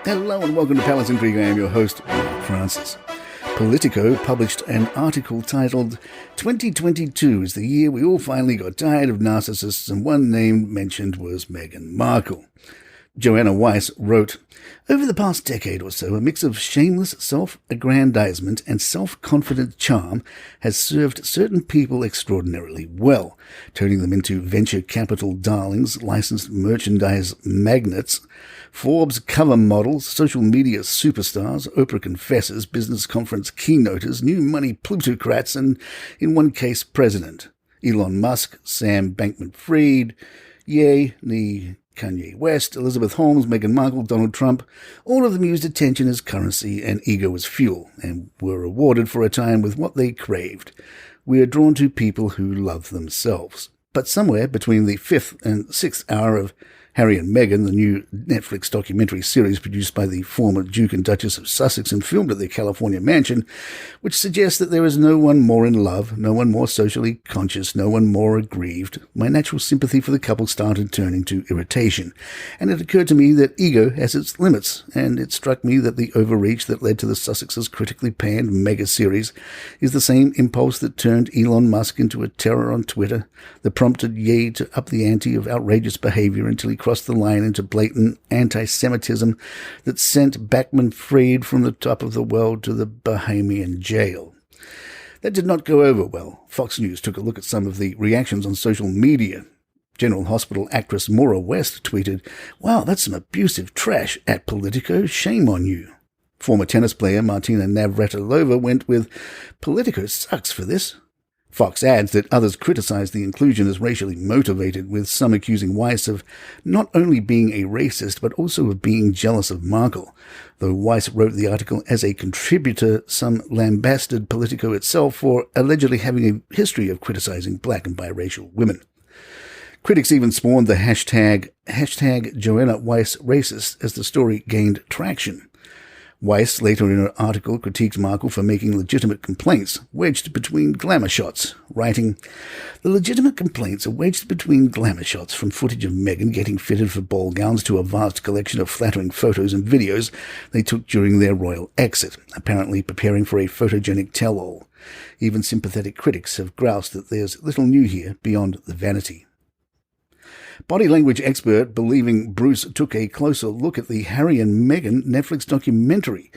Hello and welcome to Palace Intrigue. I am your host, Mark Francis. Politico published an article titled 2022 is the year we all finally got tired of narcissists, and one name mentioned was Meghan Markle. Joanna Weiss wrote, over the past decade or so, a mix of shameless self-aggrandizement and self-confident charm has served certain people extraordinarily well, turning them into venture capital darlings, licensed merchandise magnates, Forbes cover models, social media superstars, Oprah confessors, business conference keynoters, new money plutocrats, and, in one case, president. Elon Musk, Sam Bankman-Fried, Ye, Kanye West, Elizabeth Holmes, Meghan Markle, Donald Trump, all of them used attention as currency and ego as fuel, and were rewarded for a time with what they craved. We are drawn to people who love themselves. But somewhere between the 5th and 6th hour of Harry and Meghan, the new Netflix documentary series produced by the former Duke and Duchess of Sussex and filmed at their California mansion, which suggests that there is no one more in love, no one more socially conscious, no one more aggrieved, my natural sympathy for the couple started turning to irritation. And it occurred to me that ego has its limits, and it struck me that the overreach that led to the Sussexes' critically panned mega-series is the same impulse that turned Elon Musk into a terror on Twitter, that prompted Ye to up the ante of outrageous behavior until he crossed the line into blatant anti-Semitism that sent Bankman-Fried from the top of the world to the Bahamian jail. That did not go over well. Fox News took a look at some of the reactions on social media. General Hospital actress Maura West tweeted, "Wow, that's some abusive trash at Politico. Shame on you." Former tennis player Martina Navratilova went with, "Politico sucks for this." Fox adds that others criticized the inclusion as racially motivated, with some accusing Weiss of not only being a racist but also of being jealous of Markle. Though Weiss wrote the article as a contributor, some lambasted Politico itself for allegedly having a history of criticizing black and biracial women. Critics even spawned the hashtag Joanna Weiss racist as the story gained traction. Weiss later in her article critiqued Markle for making legitimate complaints wedged between glamour shots, writing, "The legitimate complaints are wedged between glamour shots, from footage of Meghan getting fitted for ball gowns to a vast collection of flattering photos and videos they took during their royal exit, apparently preparing for a photogenic tell-all. Even sympathetic critics have groused that there's little new here beyond the vanity." Body language expert Believing Bruce took a closer look at the Harry and Meghan Netflix documentary.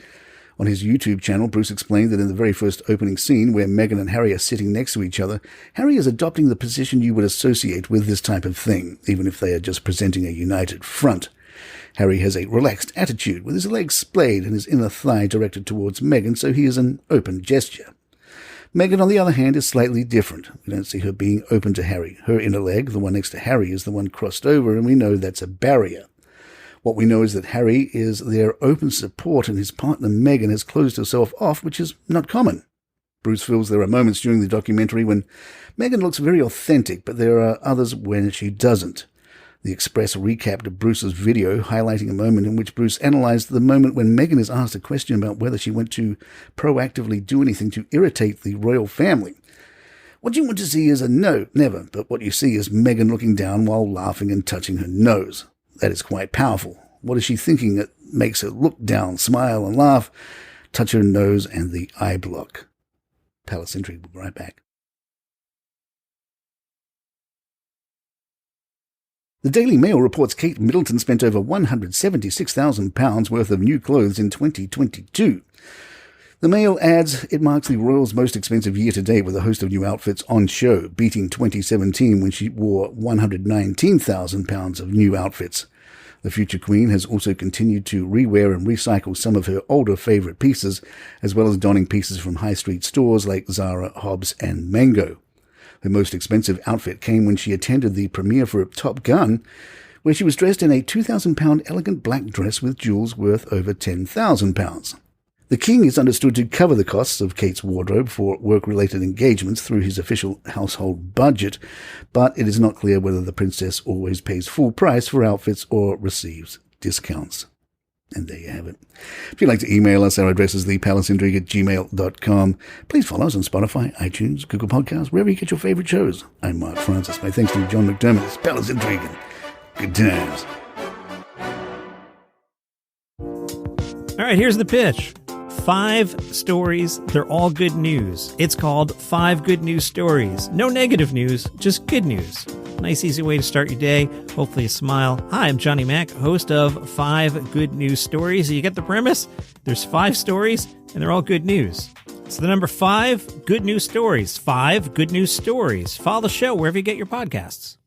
On his YouTube channel, Bruce explained that in the very first opening scene, where Meghan and Harry are sitting next to each other, Harry is adopting the position you would associate with this type of thing, even if they are just presenting a united front. Harry has a relaxed attitude, with his legs splayed and his inner thigh directed towards Meghan, so he is an open gesture. Meghan, on the other hand, is slightly different. We don't see her being open to Harry. Her inner leg, the one next to Harry, is the one crossed over, and we know that's a barrier. What we know is that Harry is their open support, and his partner Meghan has closed herself off, which is not common. Bruce feels there are moments during the documentary when Meghan looks very authentic, but there are others when she doesn't. The Express recapped Bruce's video, highlighting a moment in which Bruce analyzed the moment when Meghan is asked a question about whether she went to proactively do anything to irritate the royal family. "What you want to see is a no, never, but what you see is Meghan looking down while laughing and touching her nose. That is quite powerful. What is she thinking that makes her look down, smile and laugh, touch her nose and the eye block?" Palace Intrigue will be right back. The Daily Mail reports Kate Middleton spent over £176,000 worth of new clothes in 2022. The Mail adds it marks the royals' most expensive year to date, with a host of new outfits on show, beating 2017 when she wore £119,000 of new outfits. The future queen has also continued to rewear and recycle some of her older favourite pieces, as well as donning pieces from high street stores like Zara, Hobbs and Mango. Her most expensive outfit came when she attended the premiere for Top Gun, where she was dressed in a £2,000 elegant black dress with jewels worth over £10,000. The king is understood to cover the costs of Kate's wardrobe for work-related engagements through his official household budget, but it is not clear whether the princess always pays full price for outfits or receives discounts. And there you have it. If you'd like to email us, our address is thepalaceintrigue@gmail.com. Please follow us on Spotify, iTunes, Google Podcasts, wherever you get your favorite shows. I'm Mark Francis. My thanks to John McDermott. It's Palace Intrigue. Good times. All right, here's the pitch. 5 stories, they're all good news. It's called 5 Good News Stories. No negative news, just good news. Nice, easy way to start your day. Hopefully a smile. Hi, I'm Johnny Mack, host of 5 Good News Stories. You get the premise? There's 5 stories, and they're all good news. It's the number 5 Good News Stories. 5 Good News Stories. Follow the show wherever you get your podcasts.